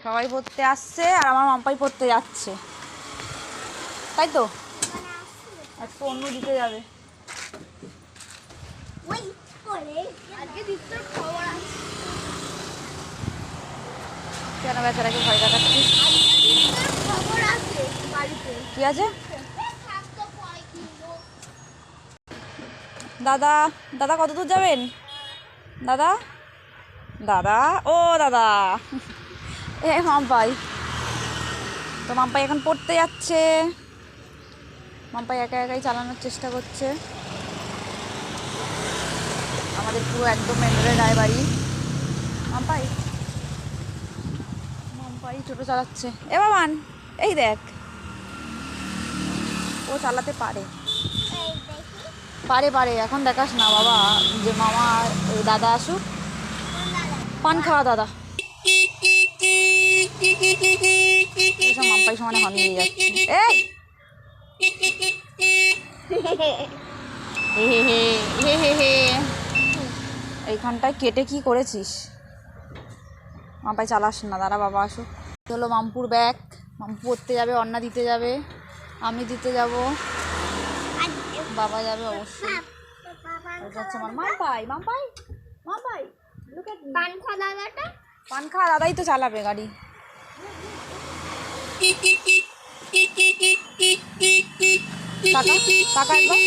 সবাই পড়তে আসছে আর আমার মাম্পাই পড়তে যাচ্ছে, তাই তো? আজকে অন্য দিতে যাবে। কেন বেচারাকে ভয় দেখাচ্ছিস? কি আছে? দাদা, দাদা কত দূর যাবেন? দাদা, দাদা, ও দাদা, এ মাম্পাই তো, মাম্পাই এখন পড়তে যাচ্ছে। মাম্পাই একা একাই চালানোর চেষ্টা করছে। আমাদের পুরো একদম মেন রোডের গায়ে বাড়ি। মাম্পাই মাম্পাই ছোটো চালাচ্ছে। এ বাবান, এই দেখ, ও চালাতে পারে পারে পারে এখন দেখাস না বাবা, যে মামা দাদা আসুক, পান খাওয়া দাদা। এইসব মাম্পাই সমানে হর্ন দিয়ে যাচ্ছে। এই হে হে হে হে হে হে, এইখানটায় কেটে কি করেছিস? মাম্পাই চালাস না, দাঁড়া বাবা আসুক। হলো মামপুর ব্যাগ, মাম্পু পড়তে যাবে, অন্না দিতে যাবে, আমি দিতে যাব, বাবা যাবে অবশ্যই। মাম্পাই মাম্পাই মাম্পাই, পান খাওয়া দাদাই তো চালাবে গাড়ি। টাকা টাকা একবার